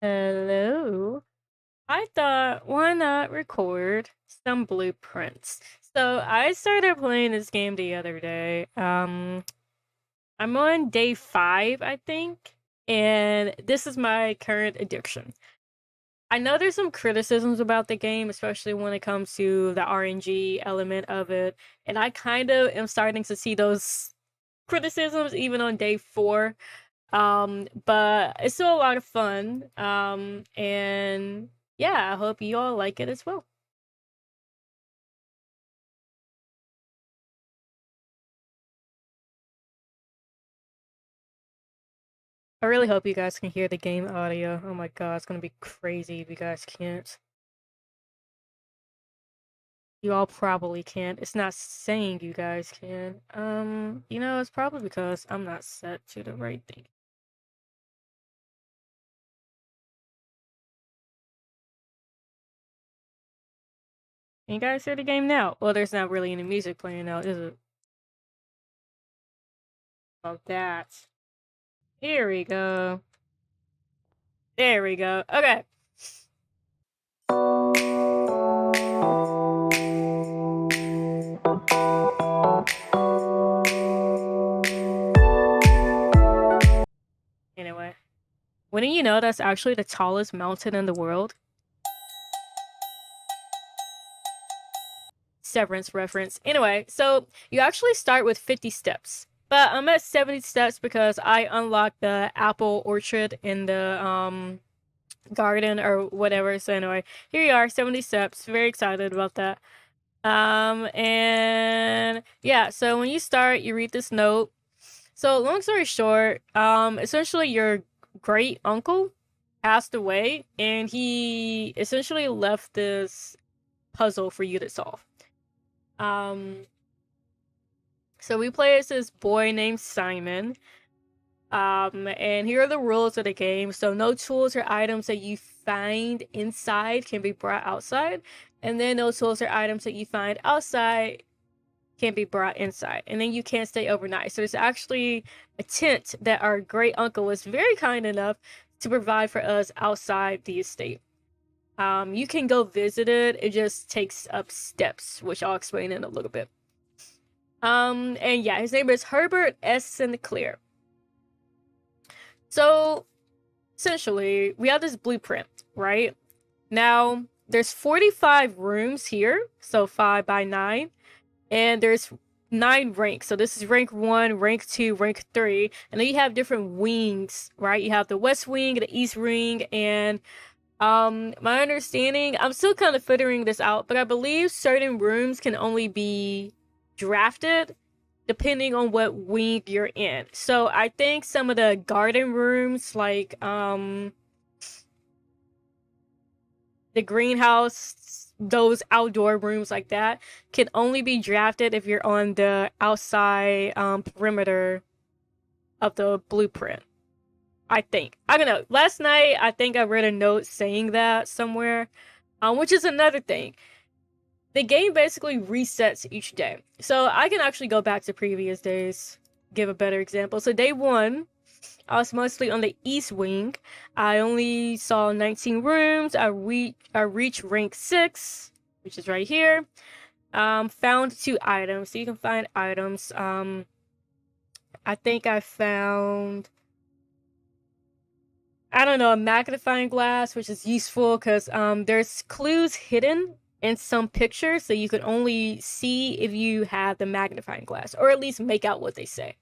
Hello. I thought, why not record some blueprints? So I started playing this game the other day. I'm on day 5, I think, and this is my current addiction. I know there's some criticisms about the game, especially when it comes to the RNG element of it, and I kind of am starting to see those criticisms even on day 4. But it's still a lot of fun. And yeah, I hope you all like it as well. I really hope you guys can hear the game audio. Oh my god, it's gonna be crazy if you guys can't. You all probably can't. It's not saying you guys can. It's probably because I'm not set to the right thing. Can you guys hear the game now? Well, there's not really any music playing now, is it? About that. Here we go. There we go. Okay. Anyway. Wouldn't you know that's actually the tallest mountain in the world? Severance reference. Anyway, so you actually start with 50 steps. But I'm at 70 steps because I unlocked the apple orchard in the garden or whatever. So anyway, here you are, 70 steps. Very excited about that. And yeah, so when you start, you read this note. So long story short, essentially your great uncle passed away and he essentially left this puzzle for you to solve. Um, so we play as this boy named Simon. And here are the rules of the game. So no tools or items that you find inside can be brought outside. And then no tools or items that you find outside can be brought inside. And then you can't stay overnight. So there's actually a tent that our great uncle was very kind enough to provide for us outside the estate. You can go visit it. It just takes up steps, which I'll explain in a little bit. And yeah, his name is Herbert S. Sinclair. So essentially, we have this blueprint, right? Now, there's 45 rooms here, so 5 by 9, and there's 9 ranks. So this is rank 1, rank 2, rank 3, and then you have different wings, right? You have the west wing, the east wing, and my understanding, I'm still kind of figuring this out, but I believe certain rooms can only be drafted depending on what wing you're in. So I think some of the garden rooms, like the greenhouse, those outdoor rooms like that, can only be drafted if you're on the outside perimeter of the blueprint. I think. I don't know. Last night, I think I read a note saying that somewhere, which is another thing. The game basically resets each day. So I can actually go back to previous days, give a better example. So day 1, I was mostly on the east wing. I only saw 19 rooms. I reached rank 6, which is right here. Found 2 items. So you can find items. I think I found, I don't know, a magnifying glass, which is useful because there's clues hidden in some pictures, so you can only see if you have the magnifying glass, or at least make out what they say.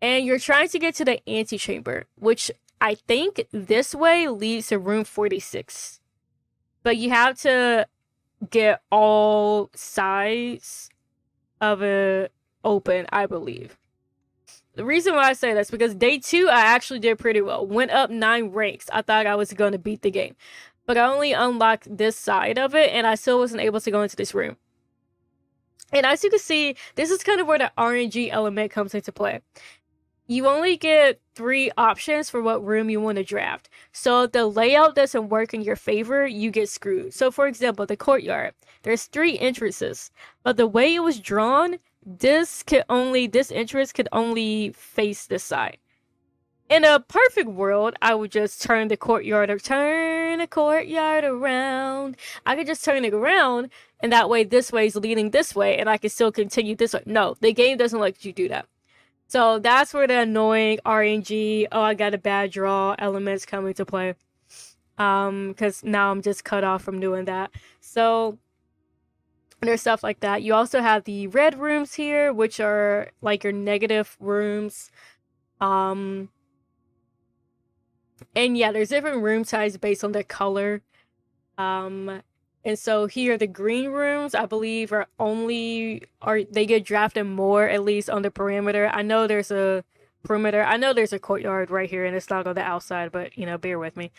And you're trying to get to the antechamber, which I think this way leads to room 46. But you have to get all sides of it open, I believe. The reason why I say that's because day 2, I actually did pretty well. Went up 9 ranks. I thought I was going to beat the game. But I only unlocked this side of it, and I still wasn't able to go into this room. And as you can see, this is kind of where the RNG element comes into play. You only get 3 options for what room you want to draft. So if the layout doesn't work in your favor, you get screwed. So for example, the courtyard. There's 3 entrances. But the way it was drawn, this entrance could only face this side. In a perfect world, I would just turn the courtyard around. I could just turn it around, and that way this way is leading this way, and I can still continue this way. No, the game doesn't let you do that. So that's where the annoying RNG, oh, I got a bad draw elements come into play. Because now I'm just cut off from doing that. So there's stuff like that. You also have the red rooms here, which are like your negative rooms. And yeah, there's different room types based on their color. And so here the green rooms, I believe, they get drafted more, at least on the perimeter. I know there's a perimeter. I know there's a courtyard right here, and it's not on the outside, but you know, bear with me.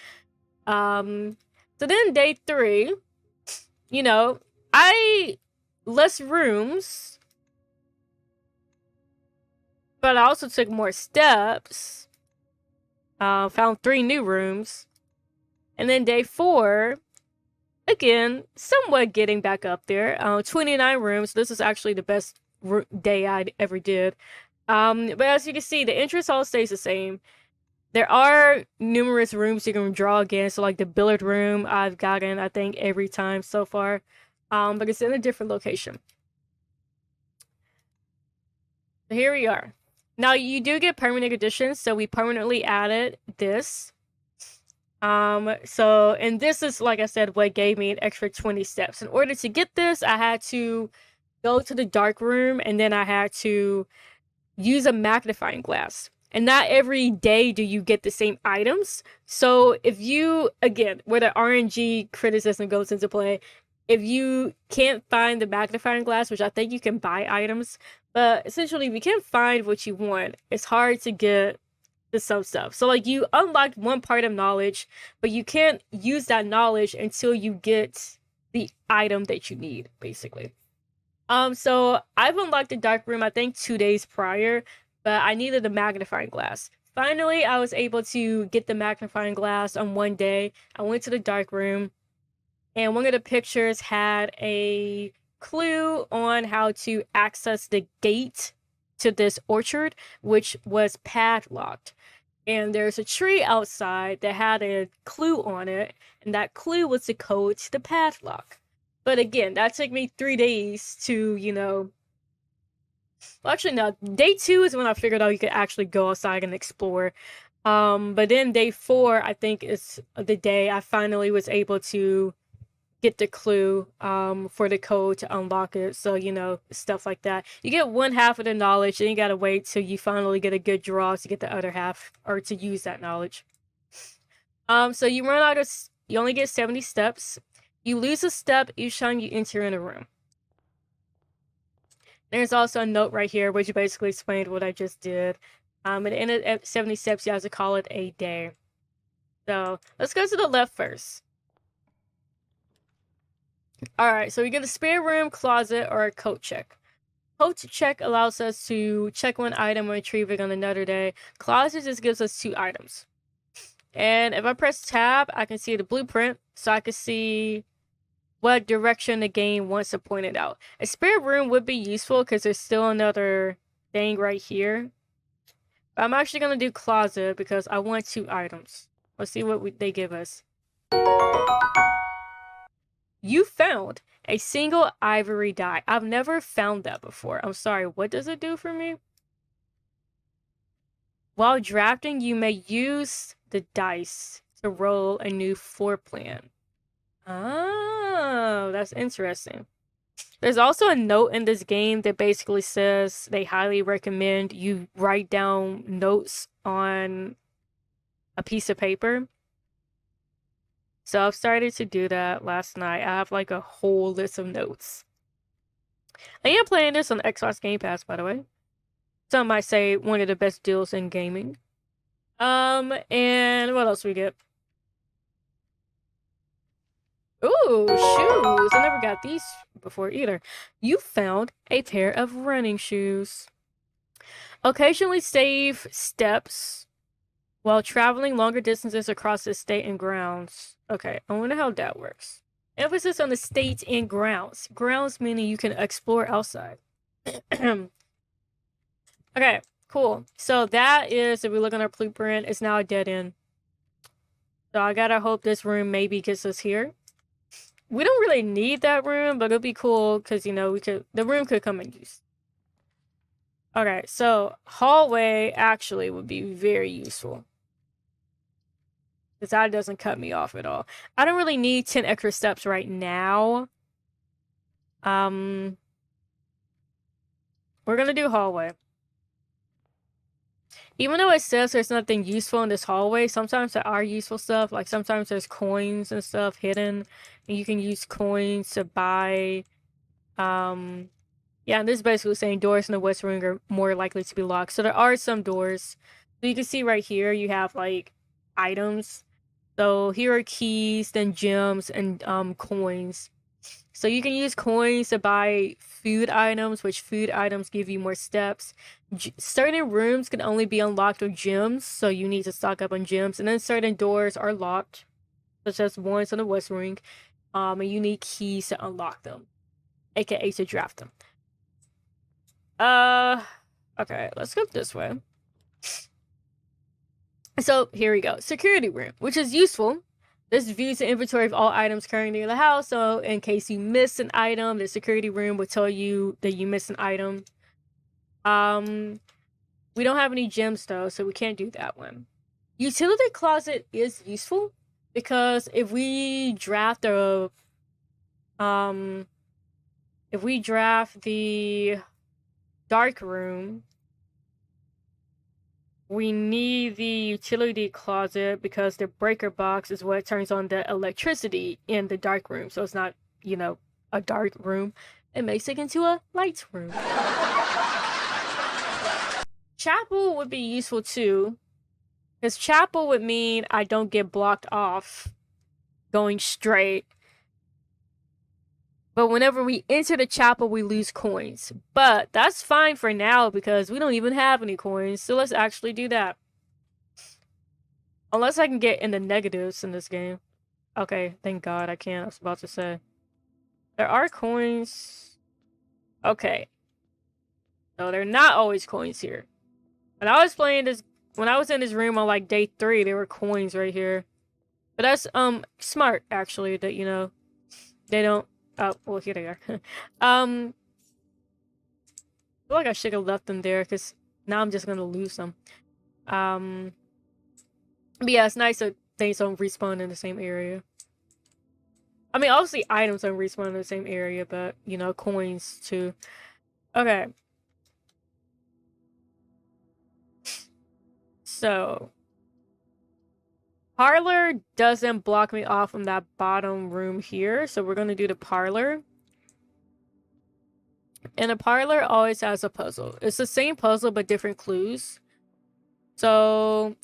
So then day 3, you know, less rooms, but I also took more steps. Found 3 new rooms. And then day 4, again, somewhat getting back up there. 29 rooms. This is actually the best day I ever did. But as you can see, the entrance all stays the same. There are numerous rooms you can draw again. So like the billiard room I've gotten, I think, every time so far. But it's in a different location. So here we are. Now you do get permanent additions, so we permanently added this. And this is, like I said, what gave me an extra 20 steps. In order to get this, I had to go to the dark room, and then I had to use a magnifying glass. And not every day do you get the same items. So if you, again, where the RNG criticism goes into play, if you can't find the magnifying glass, which I think you can buy items, but essentially if you can't find what you want, it's hard to get to some stuff. So like you unlocked one part of knowledge, but you can't use that knowledge until you get the item that you need, basically. So I've unlocked the dark room, I think 2 days prior, but I needed a magnifying glass. Finally, I was able to get the magnifying glass on one day. I went to the dark room, and one of the pictures had a clue on how to access the gate to this orchard, which was padlocked. And there's a tree outside that had a clue on it, and that clue was the code to the padlock. But again, that took me 3 days to, you know... Well, actually, no. Day 2 is when I figured out you could actually go outside and explore. But then day 4, I think, is the day I finally was able to get the clue for the code to unlock it. So, you know, stuff like that. You get one half of the knowledge, then you gotta wait till you finally get a good draw to get the other half, or to use that knowledge. So you only get 70 steps. You lose a step each time you enter in a room. There's also a note right here, which basically explained what I just did. At the end of 70 steps, you have to call it a day. So let's go to the left first. Alright, so we get a spare room, closet, or a coat check. Coat check allows us to check one item and retrieve it on another day. Closet just gives us 2 items. And if I press tab, I can see the blueprint, so I can see what direction the game wants to point it out. A spare room would be useful because there's still another thing right here. But I'm actually going to do closet because I want 2 items. Let's see what they give us. You found a single ivory die. I've never found that before. I'm sorry, what does it do for me? While drafting, you may use the dice to roll a new floor plan. Oh, that's interesting. There's also a note in this game that basically says they highly recommend you write down notes on a piece of paper. So I've started to do that last night. I have like a whole list of notes. I am playing this on Xbox Game Pass, by the way. Some might say one of the best deals in gaming. And what else we get? Ooh, shoes. I never got these before either. You found a pair of running shoes. Occasionally save steps while traveling longer distances across the state and grounds. Okay, I wonder how that works. Emphasis on the state and grounds. Grounds meaning you can explore outside. Okay, Cool. So that is, if we look on our blueprint, it's now a dead end. So I gotta hope this room maybe gets us here. We don't really need that room, but it'll be cool because, you know, the room could come in use. Okay, so hallway actually would be very useful. Because that doesn't cut me off at all. I don't really need 10 extra steps right now. We're gonna do hallway. Even though it says there's nothing useful in this hallway, sometimes there are useful stuff. Like sometimes there's coins and stuff hidden. And you can use coins to buy, yeah, and this is basically saying doors in the west wing are more likely to be locked. So there are some doors. So you can see right here, you have like items. So here are keys, then gems, and coins. So you can use coins to buy food items, which food items give you more steps. Certain rooms can only be unlocked with gems, so you need to stock up on gems. And then certain doors are locked, such as ones on the west wing, and you need keys to unlock them, aka to draft them. Okay, let's go this way. So here we go. Security room, which is useful. This views the inventory of all items currently in the house. So in case you miss an item, the security room will tell you that you missed an item. We don't have any gems though, so we can't do that one. Utility closet is useful because if we draft the dark room, we need the utility closet because the breaker box is what turns on the electricity in the dark room. So it's not, you know, a dark room. It makes it into a light room. Chapel would be useful too, because chapel would mean I don't get blocked off going straight. But whenever we enter the chapel, we lose coins. But that's fine for now because we don't even have any coins. So let's actually do that. Unless I can get in the negatives in this game. Okay, thank God I can't. I was about to say. There are coins. Okay. No, they're not always coins here. When I was playing this, when I was in this room on like day 3, there were coins right here. But that's smart actually that, you know, they don't. Oh, well, here they are. I feel like I should have left them there because now I'm just gonna lose them. But yeah, it's nice that things don't respawn in the same area. I mean, obviously items don't respawn in the same area, but, you know, coins too. Okay. So, parlor doesn't block me off from that bottom room here, so we're gonna do the parlor. And a parlor always has a puzzle. It's the same puzzle, but different clues. So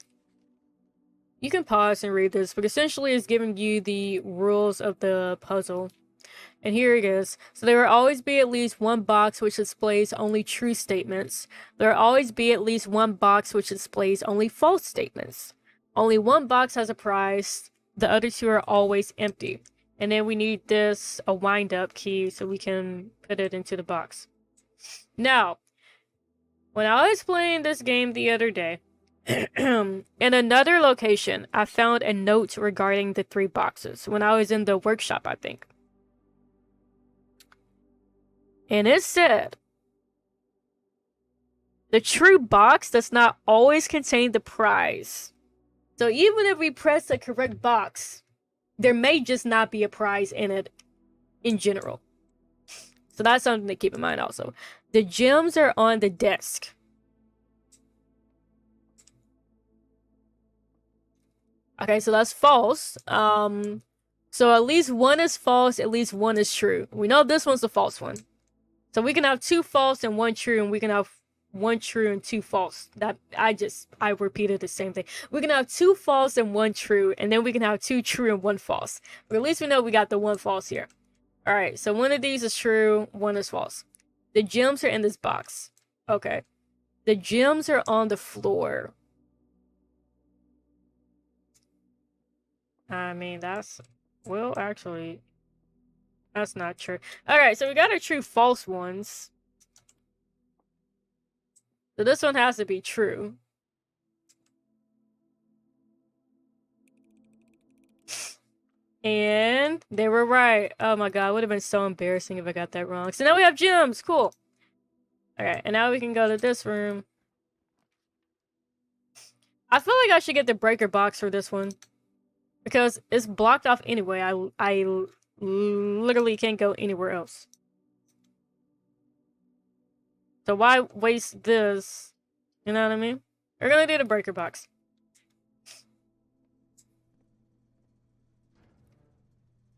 you can pause and read this, but essentially it's giving you the rules of the puzzle. And here it is. So there will always be at least one box which displays only true statements. There will always be at least one box which displays only false statements. Only one box has a prize. The other two are always empty. And then we need this, a wind-up key, so we can put it into the box. Now, when I was playing this game the other day, in another location, I found a note regarding the 3 boxes. When I was in the workshop, I think. And it said, the true box does not always contain the prize. So even if we press the correct box, there may just not be a prize in it in general. So that's something to keep in mind also. The gems are on the desk. Okay, so that's false. So at least one is false, at least one is true. We know this one's the false one. So we can have 2 false and 1 true, and we can have 1 true and 2 false. That I repeated the same thing. We can have 2 false and 1 true, and then we can have 2 true and 1 false. But at least we know we got the 1 false here. Alright, so one of these is true, one is false. The gems are in this box. Okay. The gems are on the floor. I mean, that's... Well, actually... That's not true. Alright, so we got our true false ones. So this one has to be true. And they were right. Oh my god, it would have been so embarrassing if I got that wrong. So now we have gems. Cool. Alright, and now we can go to this room. I feel like I should get the breaker box for this one. Because it's blocked off anyway. I literally can't go anywhere else. So why waste this? You know what I mean? We're gonna do the breaker box.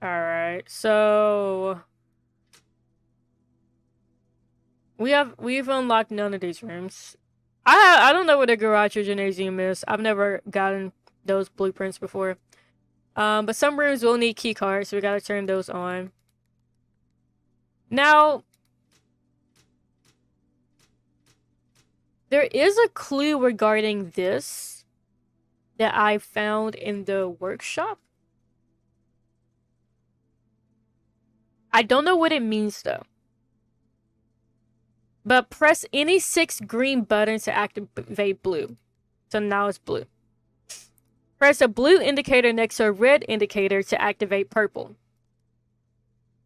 Alright, so we've unlocked none of these rooms. I don't know what a garage or gymnasium is. I've never gotten those blueprints before. But some rooms will need key cards, so we gotta turn those on. Now, there is a clue regarding this that I found in the workshop. I don't know what it means though. But press any 6 green buttons to activate blue. So now it's blue. Press a blue indicator next to a red indicator to activate purple.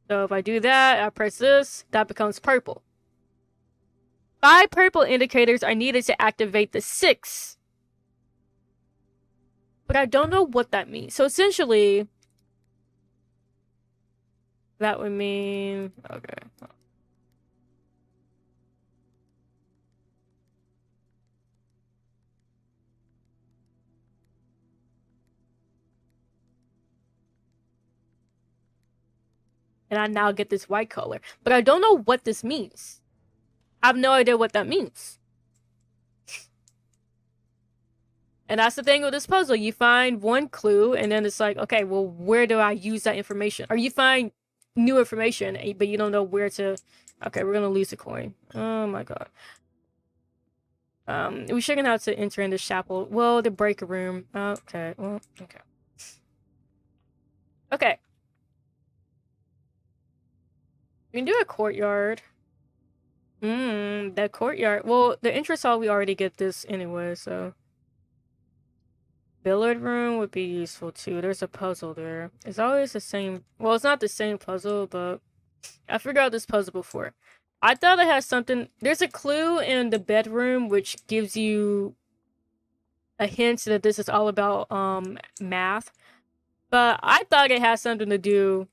So if I do that, I press this, that becomes purple. 5 purple indicators are needed to activate the 6. But I don't know what that means. So essentially, that would mean... Okay. And I now get this white color. But I don't know what this means. I have no idea what that means. And that's the thing with this puzzle. You find one clue, and then it's like, okay, well, where do I use that information? Or you find new information, but you don't know where to... Okay, we're gonna lose a coin. Oh my god. We shouldn't have to enter in the chapel. Well, the breaker room. Okay, well, okay. Okay. We can do a courtyard. The courtyard. Well, the entrance hall, we already get this anyway, so... Billiard room would be useful too. There's a puzzle there. It's always the same. Well, it's not the same puzzle, but I figured out this puzzle before. I thought it had something. There's a clue in the bedroom which gives you a hint that this is all about math. But I thought it had something to do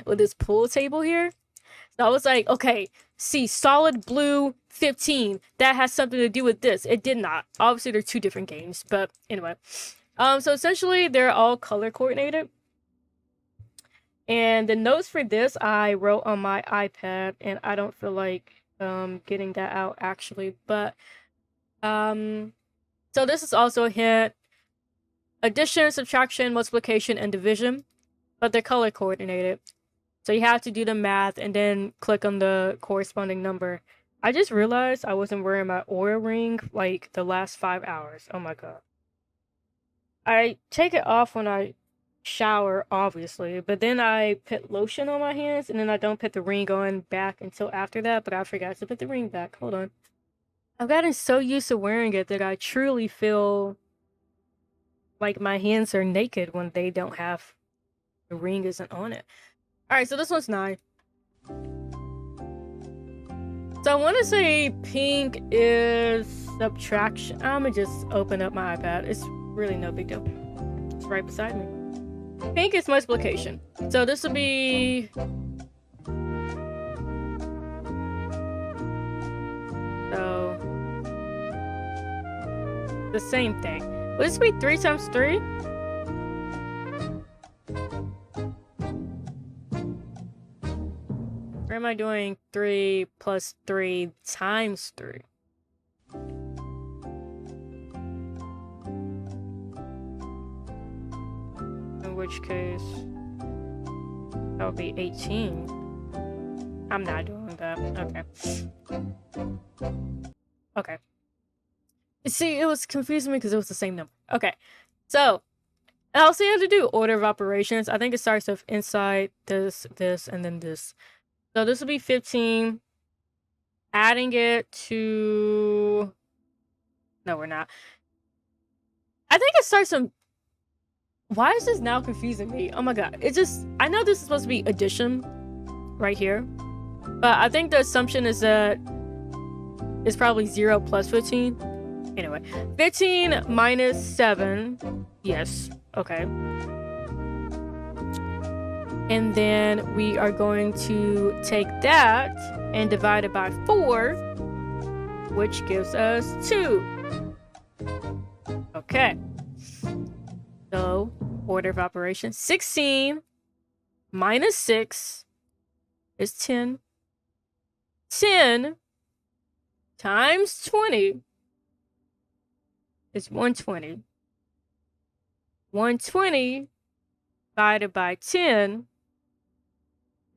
with this pool table here. So I was like, okay, see, solid blue 15. That has something to do with this. It did not. Obviously, they're 2 different games, but anyway. So essentially, they're all color coordinated. And the notes for this, I wrote on my iPad, and I don't feel like getting that out, actually. But, so this is also a hint. Addition, subtraction, multiplication, and division. But they're color coordinated. So you have to do the math and then click on the corresponding number. I just realized I wasn't wearing my Oura ring like the last 5 hours. Oh my god. I take it off when I shower, obviously, but then I put lotion on my hands and then I don't put the ring on back until after that, but I forgot to put the ring back. Hold on. I've gotten so used to wearing it that I truly feel like my hands are naked when they don't have the ring isn't on it. Alright, so this one's 9. So I want to say pink is subtraction. I'm gonna just open up my iPad. It's really no big deal. It's right beside me. Pink is multiplication. So this will be... So... the same thing. Would this be 3 times 3? Or am I doing 3 plus 3 times 3? In which case, that would be 18. I'm not doing that. Okay. Okay. See, it was confusing me because it was the same number. Okay. So, I'll see how to do order of operations. I think it starts with inside this, and then this. So this will be 15. adding it to... No, we're not. I think it starts some... Why is this now confusing me? Oh my god. It just... I know this is supposed to be addition right here. But I think the assumption is that it's probably 0 plus 15. Anyway. 15 minus 7. Yes. Okay. And then we are going to take that and divide it by 4, which gives us 2. Okay. So, order of operations. 16 minus 6 is 10. 10 times 20 is 120. 120 divided by 10,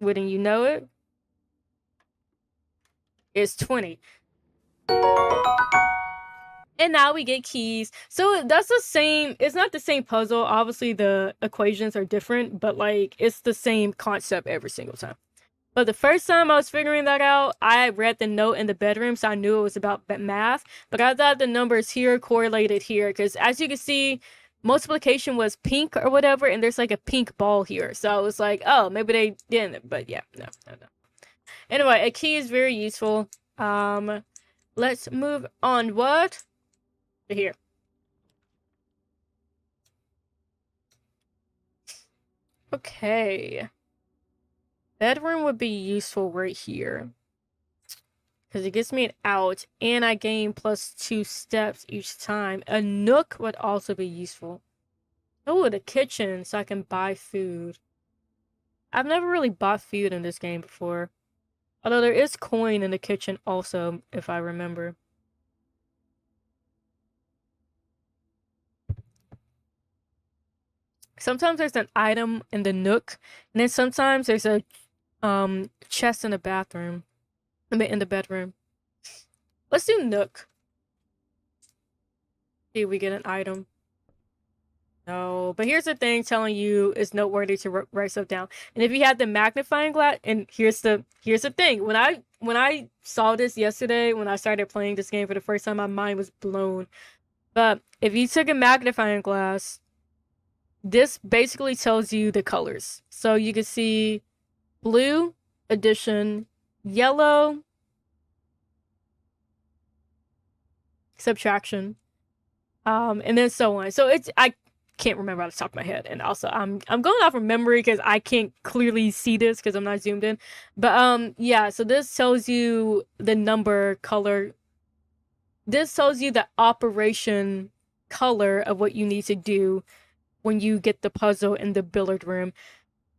wouldn't you know it, is 20. And now we get keys. So that's the same, it's not the same puzzle. Obviously the equations are different, but like it's the same concept every single time. But the first time I was figuring that out, I read the note in the bedroom, so I knew it was about math. But I thought the numbers here correlated here, because as you can see, multiplication was pink or whatever, and there's like a pink ball here. So I was like, oh, maybe they didn't. But yeah, no. Anyway, a key is very useful. Let's move on. What? Here. Okay. Bedroom would be useful right here, because it gives me an out, and I gain plus 2 steps each time. A nook would also be useful. Oh, the kitchen, so I can buy food. I've never really bought food in this game before. Although there is coin in the kitchen also, if I remember. Sometimes there's an item in the nook, and then sometimes there's a chest in the bathroom. I mean, in the bedroom. Let's do nook. See if we get an item. No, but here's the thing telling you it's noteworthy to write stuff down. And if you had the magnifying glass, and here's the thing. When I saw this yesterday, when I started playing this game for the first time, my mind was blown. But if you took a magnifying glass, this basically tells you the colors. So you can see blue, addition, yellow, subtraction, and then so on. So I can't remember off the top of my head, and also I'm going off of memory because I can't clearly see this because I'm not zoomed in. But yeah, so this tells you the number, color. This tells you the operation color of what you need to do when you get the puzzle in the billiard room.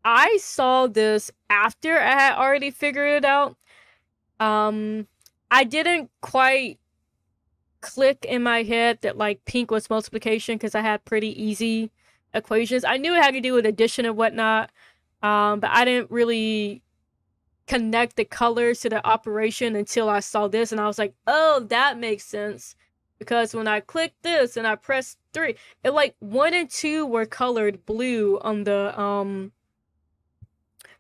I saw this after I had already figured it out. I didn't quite click in my head that like pink was multiplication because I had pretty easy equations. I knew it had to do with addition and whatnot, but I didn't really connect the colors to the operation until I saw this, and I was like, oh, that makes sense. Because when I clicked this and I pressed 3, it like 1 and 2 were colored blue on the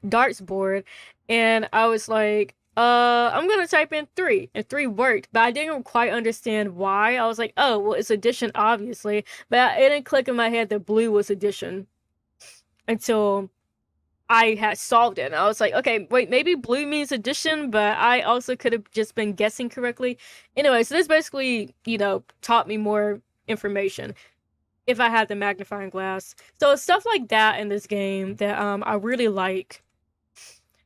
darts board, and I was like, I'm gonna type in 3, and 3 worked, but I didn't quite understand why. I was like, oh, well, it's addition, obviously, but it didn't click in my head that blue was addition until I had solved it. And I was like, okay, wait, maybe blue means addition, but I also could have just been guessing correctly. Anyway, so this basically, taught me more information if I had the magnifying glass. So stuff like that in this game that I really like.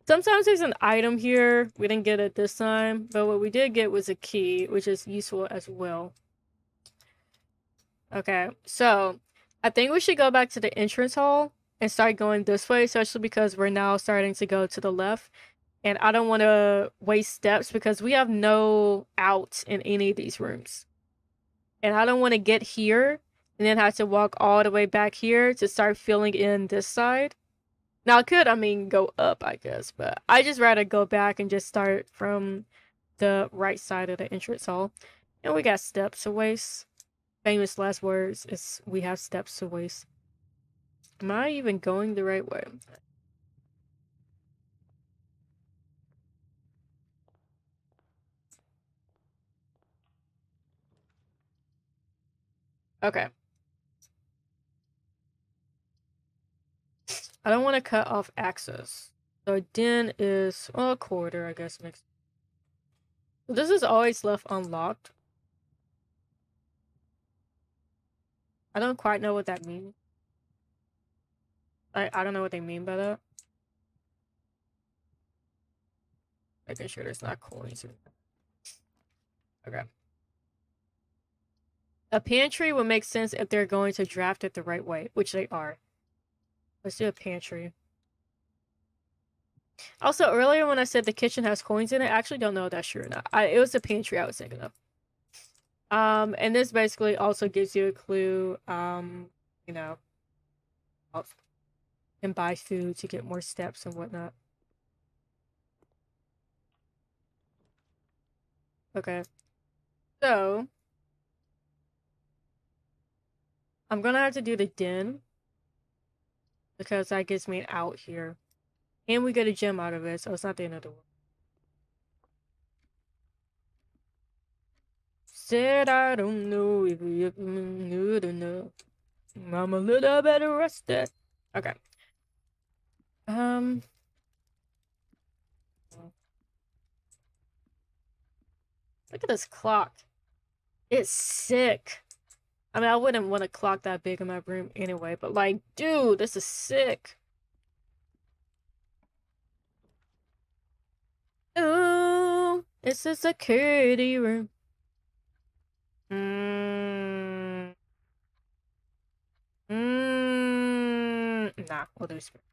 Sometimes there's an item here. We didn't get it this time, but what we did get was a key, which is useful as well. Okay, so I think we should go back to the entrance hall and start going this way, especially because we're now starting to go to the left. And I don't want to waste steps because we have no out in any of these rooms. And I don't want to get here and then have to walk all the way back here to start filling in this side. Now, I could, go up, I guess, but I just rather go back and just start from the right side of the entrance hall. And we got steps to waste. Famous last words is we have steps to waste. Am I even going the right way? Okay. I don't want to cut off access. So den is, well, a quarter, I guess. Makes. This is always left unlocked. I don't quite know what that means. I don't know what they mean by that. Making sure there's not coins. Okay. A pantry would make sense if they're going to draft it the right way, which they are. Let's do a pantry. Also, earlier when I said the kitchen has coins in it, I actually don't know if that's true or not. It was the pantry I was thinking of. And this basically also gives you a clue, you know, and buy food to get more steps and whatnot. Okay. So, I'm gonna have to do the den, because that gives me an out here. And we get a gem out of it, so it's not the end of the world. Said I don't know if you good enough. I'm a little bit rusted. Okay. Look at this clock. It's sick. I mean, I wouldn't want a clock that big in my room anyway, but like, dude, this is sick. Ooh, it's a security room. Nah, we'll do spirit.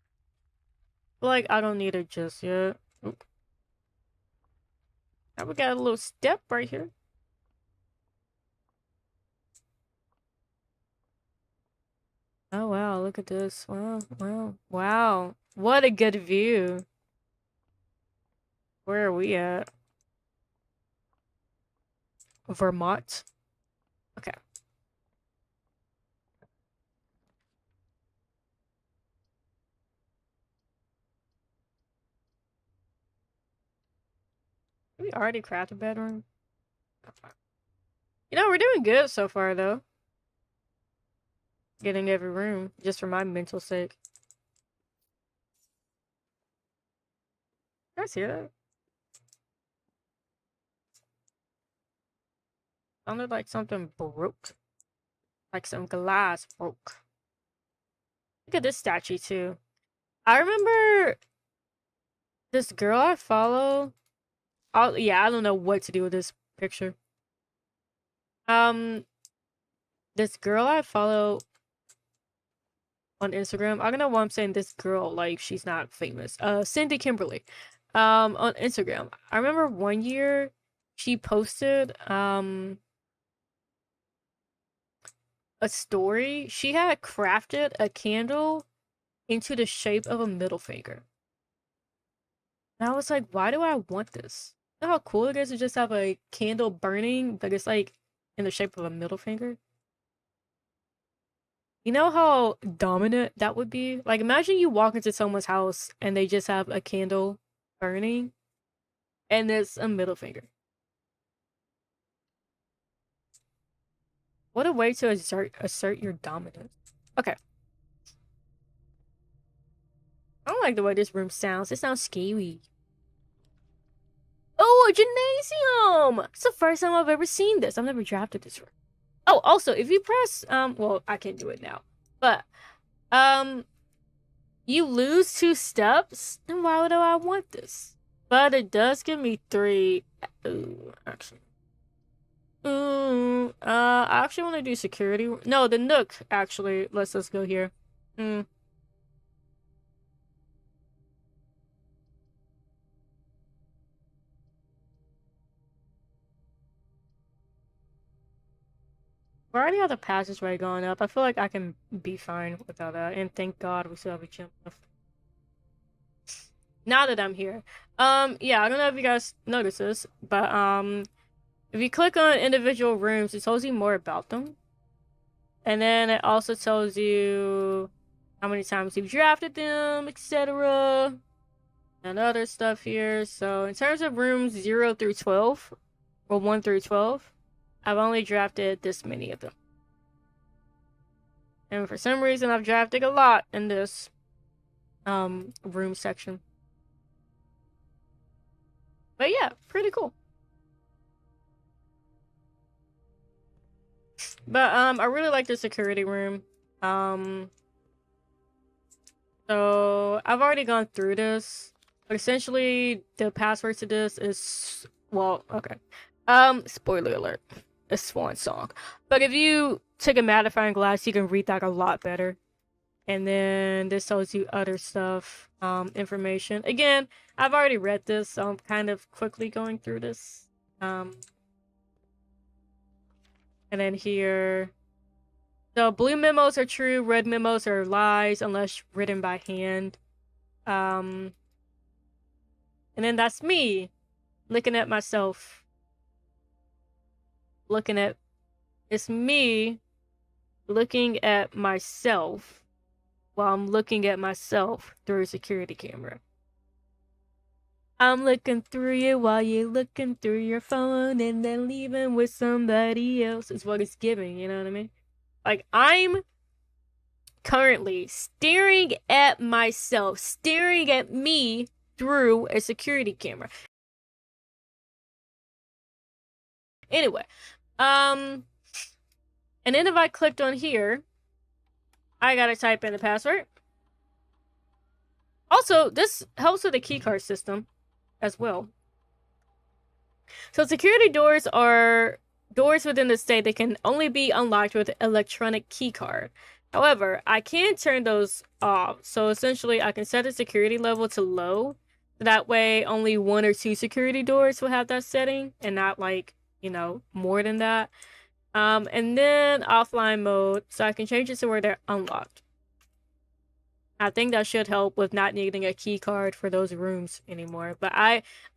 Like, I don't need it just yet. Oop. Now we got a little step right here. Oh wow, look at this. Wow, wow, wow. What a good view. Where are we at? Vermont? Okay. Did we already craft a bedroom? You know, we're doing good so far, though. Getting every room, just for my mental sake. Did I see that? Sounded like something broke. Like some glass broke. Look at this statue, too. I remember this girl I follow. Yeah, I don't know what to do with this picture. This girl I follow on Instagram. I don't know why I'm saying this girl like she's not famous. Cindy Kimberly. On Instagram. I remember one year she posted a story. She had crafted a candle into the shape of a middle finger. And I was like, why do I want this? You know how cool it is to just have a candle burning, but it's like in the shape of a middle finger? You know how dominant that would be? Like, imagine you walk into someone's house and they just have a candle burning and it's a middle finger. What a way to assert your dominance. Okay. I don't like the way this room sounds. It sounds scary. Oh, a gymnasium! It's the first time I've ever seen this. I've never drafted this room. Oh, also, if you press, well, I can't do it now. But, you lose 2 steps, then why would I want this? But it does give me 3. Ooh, actually. I actually want to do security. No, the Nook actually lets us go here. We're already have the passageway going up. I feel like I can be fine without that. And thank God we still have a gym left. Now that I'm here. Yeah, I don't know if you guys notice this, but, if you click on individual rooms, it tells you more about them. And then it also tells you how many times you've drafted them, etc. And other stuff here. So in terms of rooms 0 through 12, or 1 through 12, I've only drafted this many of them. And for some reason, I've drafted a lot in this room section. But yeah, pretty cool. But I really like the security room. So I've already gone through this. But essentially, the password to this is, well, okay. Spoiler alert. It's Swan Song. But if you take a magnifying glass, you can read that a lot better. And then this tells you other stuff, information. Again, I've already read this, so I'm kind of quickly going through this. And then here, so blue memos are true, red memos are lies unless written by hand. And then that's me looking at myself. It's me looking at myself while I'm looking at myself through a security camera. I'm looking through you while you're looking through your phone and then leaving with somebody else is what it's giving, you know what I mean? Like, I'm currently staring at myself, staring at me through a security camera. Anyway, and then if I clicked on here, I gotta type in the password. Also, this helps with the keycard system as well. So security doors are doors within the state that can only be unlocked with electronic keycard. However, I can turn those off. So essentially, I can set the security level to low. That way, only 1 or 2 security doors will have that setting, and not like, you know, more than that. And then offline mode, so I can change it to where they're unlocked. I think that should help with not needing a key card for those rooms anymore. But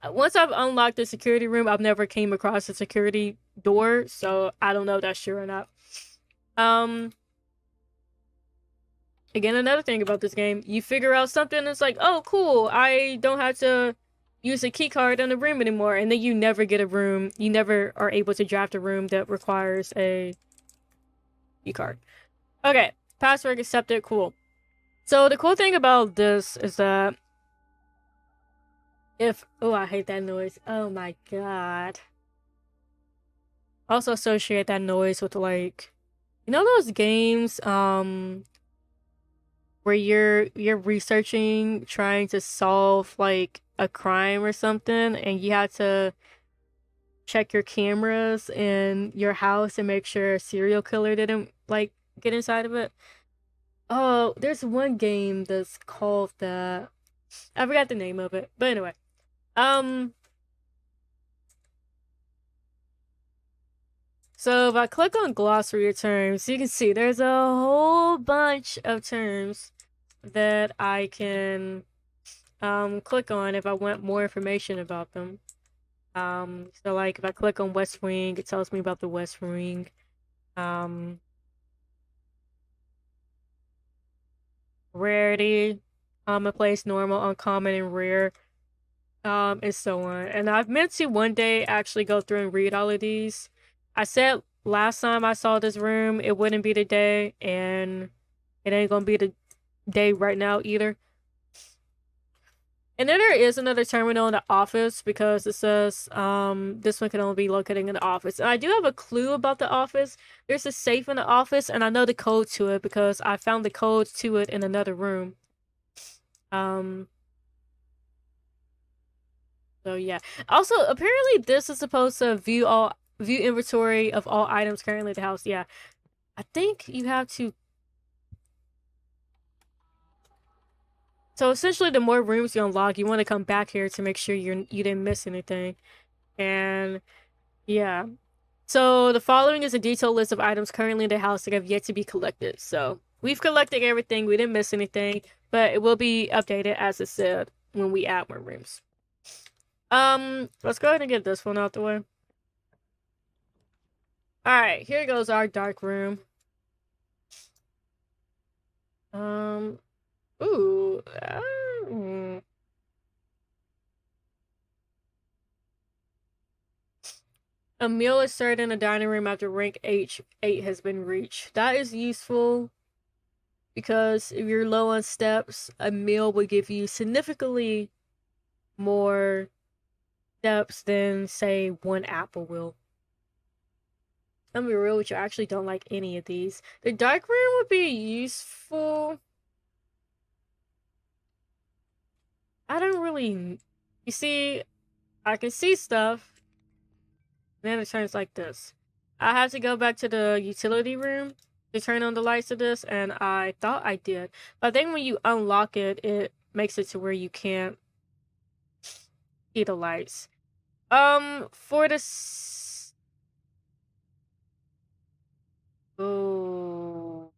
once I've unlocked the security room, I've never came across a security door, so I don't know if that's true or not. Again, another thing about this game, you figure out something and it's like, oh, cool, I don't have to use a key card in the room anymore, and then you never get a room, you never are able to draft a room that requires a key card. Okay, password accepted, cool. So the cool thing about this is that oh, I hate that noise. Oh my god. Also associate that noise with, like, you know those games where you're researching, trying to solve like a crime or something, and you have to check your cameras in your house and make sure a serial killer didn't like get inside of it. Oh, there's one game that's called that. I forgot the name of it. But anyway. So if I click on glossary of terms, you can see there's a whole bunch of terms that I can click on if I want more information about them. So like if I click on West Wing, it tells me about the West Wing. Rarity, commonplace, normal, uncommon, and rare, and so on. And I've meant to one day actually go through and read all of these. I said last time I saw this room, it wouldn't be the day, and it ain't gonna be the day right now either. And then there is another terminal in the office because it says this one can only be located in the office. And I do have a clue about the office. There's a safe in the office, and I know the code to it because I found the codes to it in another room. So yeah. Also, apparently this is supposed to view inventory of all items currently at the house. Yeah. I think you have to. So essentially, the more rooms you unlock, you want to come back here to make sure you didn't miss anything. And yeah. So the following is a detailed list of items currently in the house that have yet to be collected. So we've collected everything. We didn't miss anything, but it will be updated as it said when we add more rooms. Let's go ahead and get this one out the way. Alright, here goes our dark room. Ooh. A meal is served in the dining room after rank H8 has been reached. That is useful. because if you're low on steps, a meal will give you significantly more steps than, say, one apple will. I'm gonna be real with you, I actually don't like any of these. The dark room would be useful. I don't really... You see, I can see stuff, then it turns like this. I have to go back to the utility room to turn on the lights of this, and I thought I did. But I think when you unlock it, it makes it to where you can't see the lights. For this... Oh...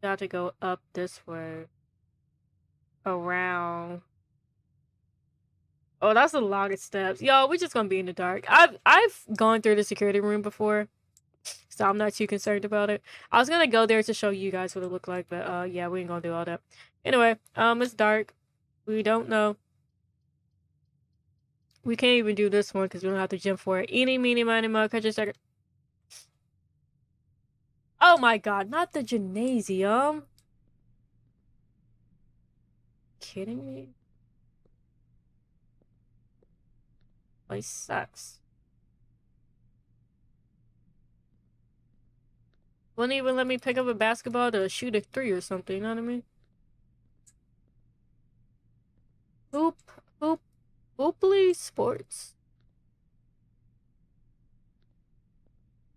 Got to go up this way. Around. Oh, that's a lot of steps. Yo, we just gonna be in the dark. I've gone through the security room before, so I'm not too concerned about it. I was gonna go there to show you guys what it looked like, but yeah, we ain't gonna do all that. Anyway, it's dark. We don't know. We can't even do this one because we don't have the gym for it. Eeny, meeny, miny, mo, catch a second. Oh my god, not the gymnasium. Kidding me? Place sucks. Wouldn't even let me pick up a basketball to shoot a 3 or something, you know what I mean? Hooply sports.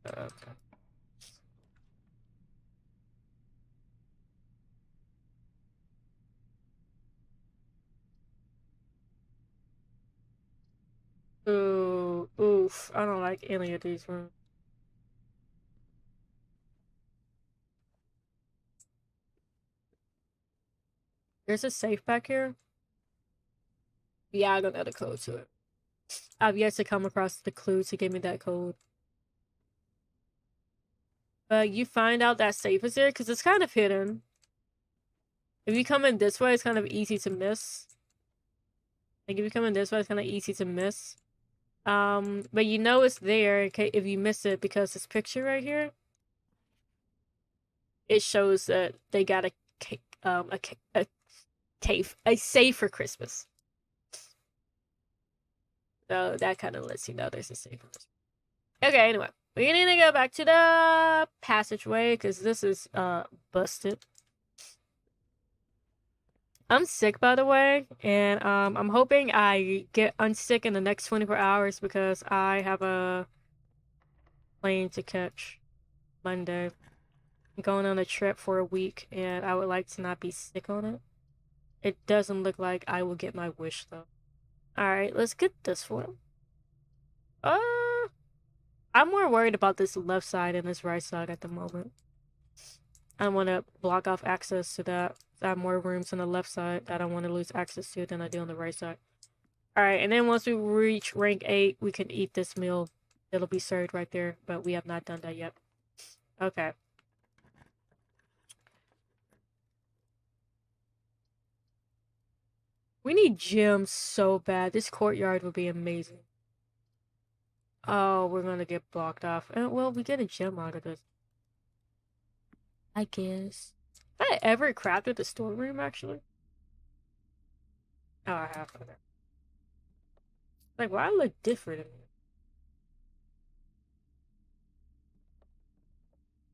Okay. Ooh, oof. I don't like any of these rooms. There's a safe back here. Yeah, I don't know the code to it. I've yet to come across the clue to give me that code. But you find out that safe is there because it's kind of hidden. If you come in this way, it's kind of easy to miss. Like if you come in this way, it's kind of easy to miss. But you know it's there if you miss it because this picture right here, it shows that they got a safe for Christmas. So that kind of lets you know there's a safe for Christmas. Okay, anyway, we need to go back to the passageway because this is busted. I'm sick, by the way, and I'm hoping I get unsick in the next 24 hours because I have a plane to catch Monday. I'm going on a trip for a week, and I would like to not be sick on it. It doesn't look like I will get my wish, though. Alright, let's get this one. I'm more worried about this left side and this right side at the moment. I want to block off access to that. I have more rooms on the left side that I want to lose access to than I do on the right side. Alright, and then once we reach rank 8, we can eat this meal. It'll be served right there, but we have not done that yet. Okay. We need gyms so bad. This courtyard would be amazing. Oh, we're gonna get blocked off. Well, we get a gym out of this. I guess. Have I ever crafted the storeroom, actually? Oh, I have. Okay. Like, why look different?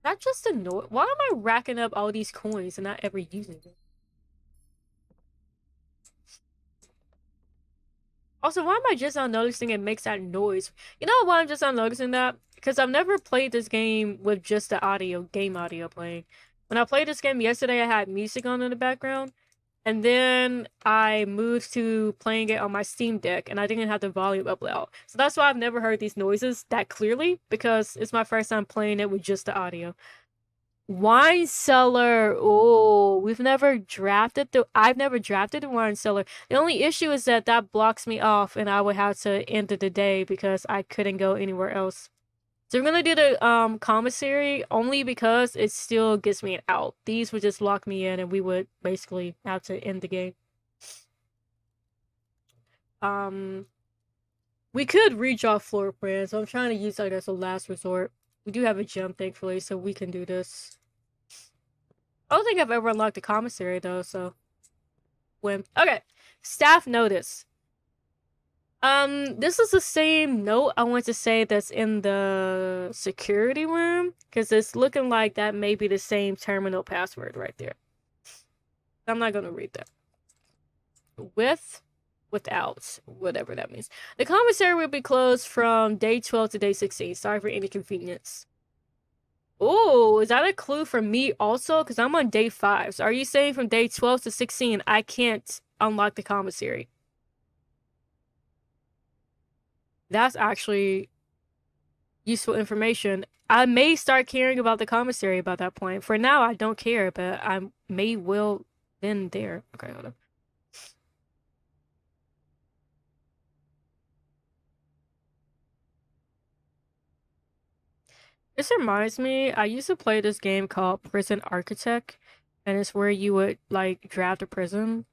Not just annoying. Why am I racking up all these coins and not ever using them? Also, why am I just not noticing it makes that noise? You know why I'm just not noticing that? Because I've never played this game with just the game audio playing. When I played this game yesterday, I had music on in the background. And then I moved to playing it on my Steam Deck, and I didn't have the volume up loud. So that's why I've never heard these noises that clearly, because it's my first time playing it with just the audio. Wine cellar. Oh, I've never drafted the wine cellar. The only issue is that blocks me off, and I would have to end of the day because I couldn't go anywhere else. So we're gonna do the commissary only because it still gets me out. These would just lock me in, and we would basically have to end the game. We could redraw floor plans. So I'm trying to use that as a last resort. We do have a gym, thankfully, so we can do this. I don't think I've ever unlocked the commissary though, so when okay. Staff notice. This is the same note I want to say that's in the security room, because it's looking like that may be the same terminal password right there. I'm not gonna read that. Without, whatever that means. The commissary will be closed from day 12 to day 16. Sorry for any inconvenience. Oh, is that a clue for me also? Because I'm on day 5. So are you saying from day 12 to 16 I can't unlock the commissary? That's actually useful information. I may start caring about the commissary by that point. For now, I don't care, but I may will then there. Okay, hold on. This reminds me, I used to play this game called Prison Architect, and it's where you would like draft a prison,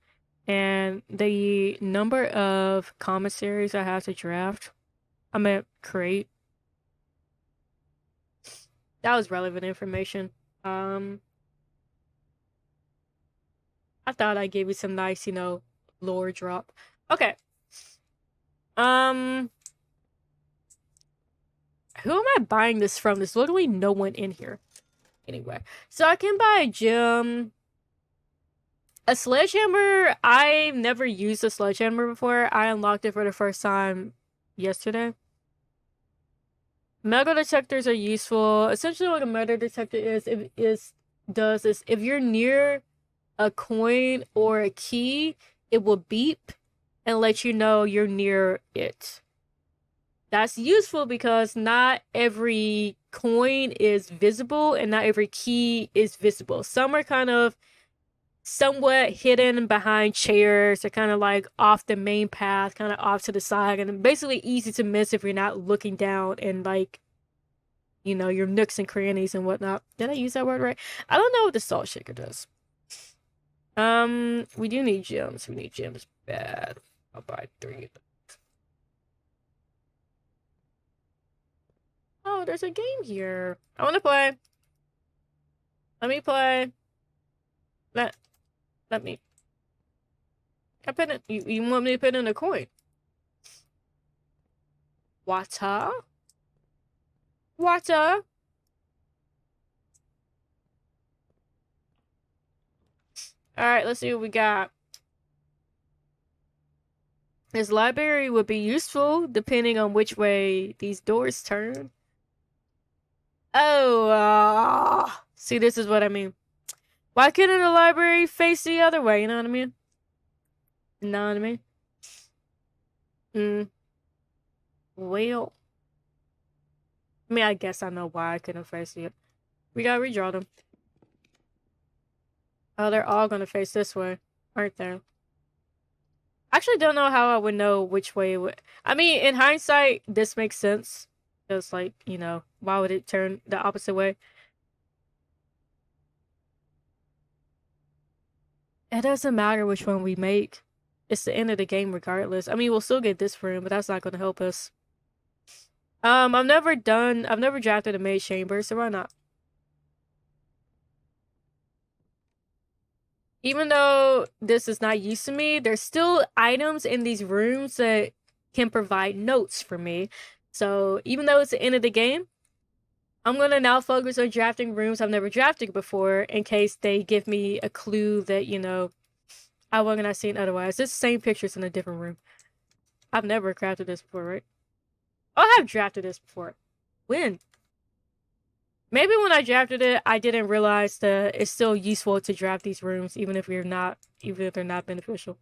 and the number of commissaries I have to draft, I mean create. That was relevant information. Um, I thought I gave you some nice, lore drop. Okay. Um, who am I buying this from? There's literally no one in here. Anyway, so I can buy a gem. A sledgehammer, I've never used a sledgehammer before. I unlocked it for the first time yesterday. Metal detectors are useful. Essentially what a metal detector is if you're near a coin or a key, it will beep and let you know you're near it. That's useful because not every coin is visible and not every key is visible. Some are kind of somewhat hidden behind chairs. They're kind of like off the main path, kind of off to the side, and basically easy to miss if you're not looking down and like, your nooks and crannies and whatnot. Did I use that word right? I don't know what the salt shaker does. We do need gems. We need gems bad. I'll buy 3. Oh, there's a game here. I want to play. Let me play. Let me. I put it. You want me to put in a coin? Water? Water? Alright, let's see what we got. This library would be useful depending on which way these doors turn. Oh, see, this is what I mean. Why couldn't the library face the other way? You know what I mean? You know what I mean? Well, I mean, I guess I know why I couldn't face it. We gotta redraw them. Oh, they're all gonna face this way, aren't they? I actually don't know how I would know which way it would. I mean, in hindsight, this makes sense. Because, like, why would it turn the opposite way? It doesn't matter which one we make. It's the end of the game regardless. I mean, we'll still get this room, but that's not going to help us. I've never drafted a maze chamber, so why not? Even though this is not used to me, there's still items in these rooms that can provide notes for me. So even though it's the end of the game, I'm gonna now focus on drafting rooms I've never drafted before in case they give me a clue that, I wasn't gonna seen otherwise. It's the same pictures in a different room. I've never crafted this before, right? Oh, I have drafted this before. When? Maybe when I drafted it, I didn't realize that it's still useful to draft these rooms, even if they're not beneficial.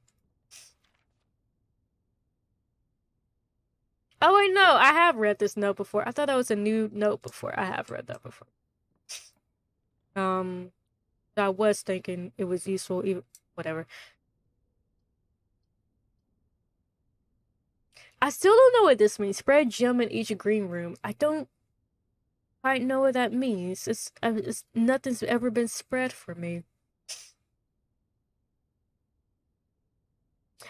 Oh wait, no, I have read this note before. I thought that was a new note before. I have read that before. I was thinking it was useful, even whatever. I still don't know what this means. Spread gem in each green room. I don't quite know what that means. It's nothing's ever been spread for me.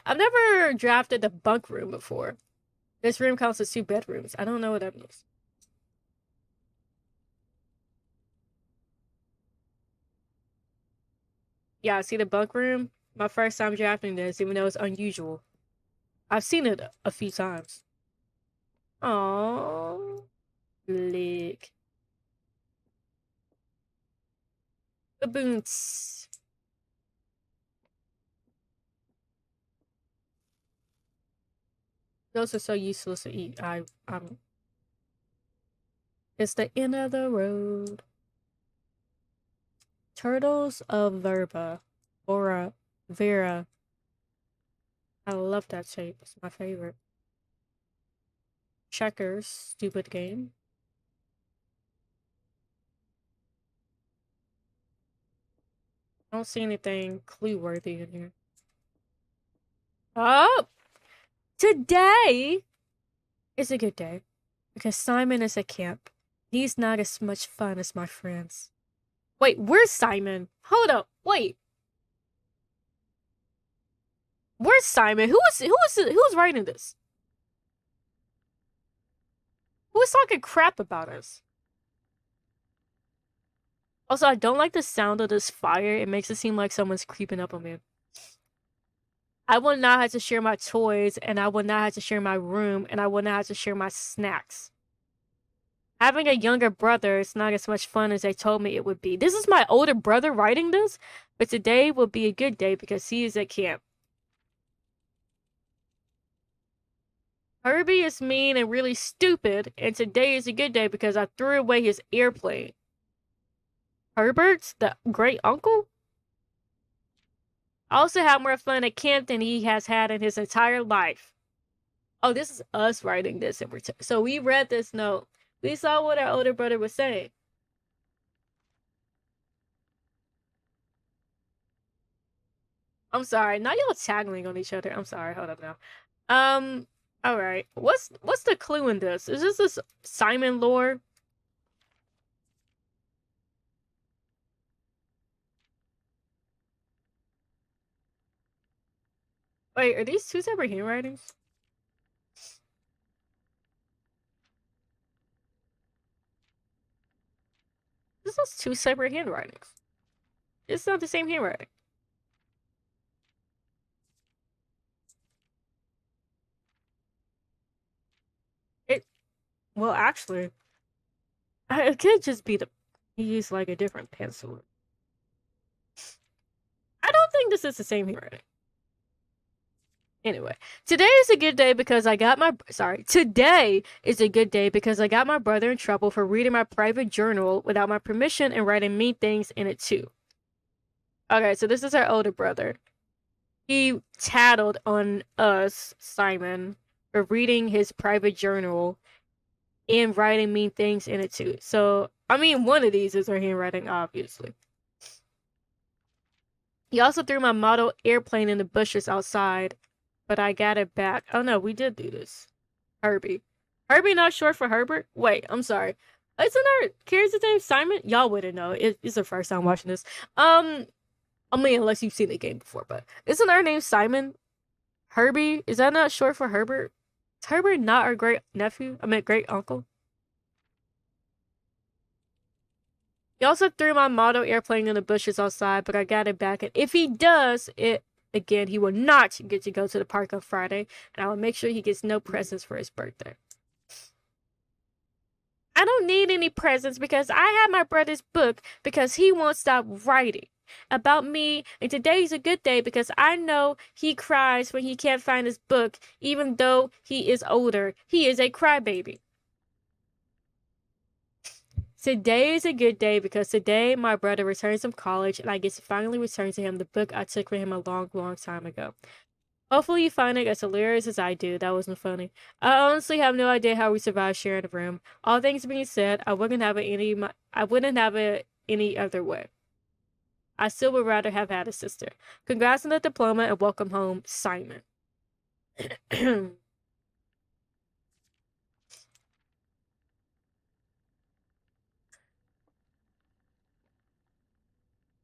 I've never drafted the bunk room before. This room counts as 2 bedrooms. I don't know what that means. Yeah, see the bunk room? My first time drafting this, even though it's unusual. I've seen it a few times. Oh, lick. Baboons. Those are so useless to eat. I'm. It's the end of the road. Turtles of Verba. Ora. Vera. I love that shape. It's my favorite. Checkers. Stupid game. I don't see anything clue-worthy in here. Oh! Today is a good day. Because Simon is at camp. He's not as much fun as my friends. Wait, where's Simon? Hold up. Wait. Where's Simon? Who's writing this? Who's talking crap about us? Also, I don't like the sound of this fire. It makes it seem like someone's creeping up on me. I will not have to share my toys, and I will not have to share my room, and I will not have to share my snacks. Having a younger brother is not as much fun as they told me it would be. This is my older brother writing this, but today will be a good day because he is at camp. Herbie is mean and really stupid, and today is a good day because I threw away his airplane. Herbert's the great uncle? I also had more fun at camp than he has had in his entire life. Oh, this is us writing this in return. So we read this note. We saw what our older brother was saying. I'm sorry. Now y'all tagging on each other. I'm sorry. Hold up now. All right. What's the clue in this? Is this Simon lore? Wait, are these two separate handwritings? This is two separate handwritings. It's not the same handwriting. It well, actually, it could just be he used like a different pencil. I don't think this is the same handwriting. Anyway, today is a good day because I got my today is a good day because I got my brother in trouble for reading my private journal without my permission and writing mean things in it too. Okay, so this is our older brother. He tattled on us, Simon, for reading his private journal and writing mean things in it too. So, I mean, one of these is our handwriting, obviously. He also threw my model airplane in the bushes outside, but I got it back. Oh no, we did do this. Herbie. Herbie not short for Herbert? Wait, I'm sorry. Isn't our character's name Simon? Y'all wouldn't know. It's the first time watching this. I mean, unless you've seen the game before, but isn't our name Simon? Herbie? Is that not short for Herbert? Is Herbert not our great nephew? I mean, great uncle? He also threw my model airplane in the bushes outside, but I got it back. And if he does it again, he will not get to go to the park on Friday, and I will make sure he gets no presents for his birthday. I don't need any presents because I have my brother's book because he won't stop writing about me, and today's a good day because I know he cries when he can't find his book, even though he is older. He is a crybaby. Today is a good day because today my brother returns from college and I get to finally return to him the book I took from him a long, long time ago. Hopefully you find it as hilarious as I do. That wasn't funny. I honestly have no idea how we survived sharing a room. All things being said, I wouldn't have it any other way. I still would rather have had a sister. Congrats on the diploma and welcome home, Simon.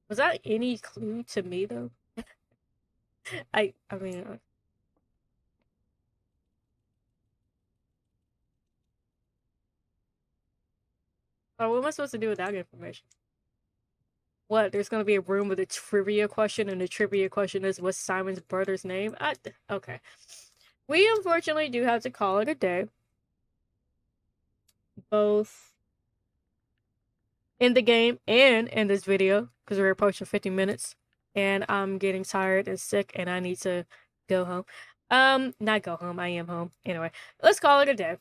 Was that any clue to me though? I mean, what am I supposed to do with that information? What? There's gonna be a room with a trivia question, and the trivia question is, what's Simon's brother's name? Okay. We unfortunately do have to call it a day. Both in the game and in this video, because we're approaching 50 minutes. And I'm getting tired and sick, and I need to go home. Not go home, I am home. Anyway, let's call it a day.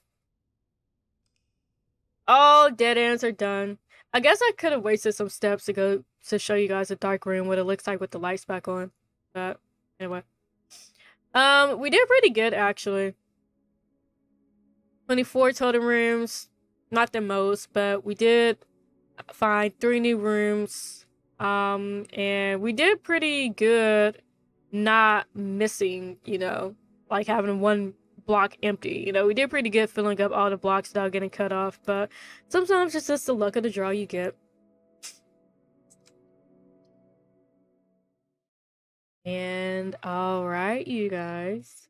All dead ends are done. I guess I could have wasted some steps to go to show you guys a dark room, what it looks like with the lights back on. But anyway. We did pretty good actually. 24 totem rooms. Not the most, but we did find 3 new rooms. And we did pretty good not missing, you know, like having one block empty. You know, we did pretty good filling up all the blocks without getting cut off, but sometimes it's just the luck of the draw you get. And alright, you guys.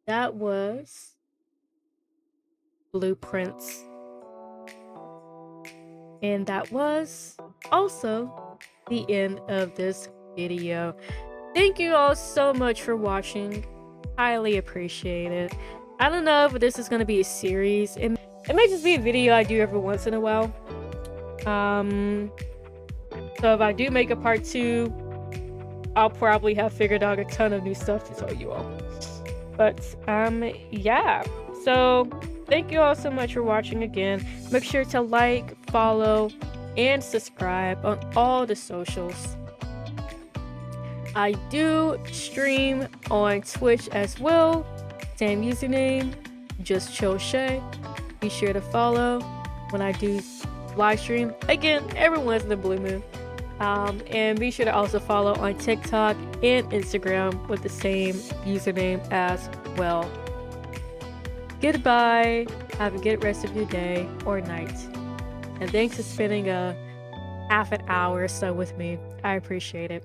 That was Blueprints. And that was also the end of this video. Thank you all so much for watching. Highly appreciate it. I don't know if this is going to be a series. It might just be a video I do every once in a while. So if I do make a part 2, I'll probably have figured out a ton of new stuff to tell you all. But yeah. So thank you all so much for watching again. Make sure to like, follow, and subscribe on all the socials. I do stream on Twitch as well. Same username, just Chill Shay. Be sure to follow when I do live stream. Again, every once in a blue moon. And be sure to also follow on TikTok and Instagram with the same username as well. Goodbye. Have a good rest of your day or night. And thanks for spending a half an hour or so with me. I appreciate it.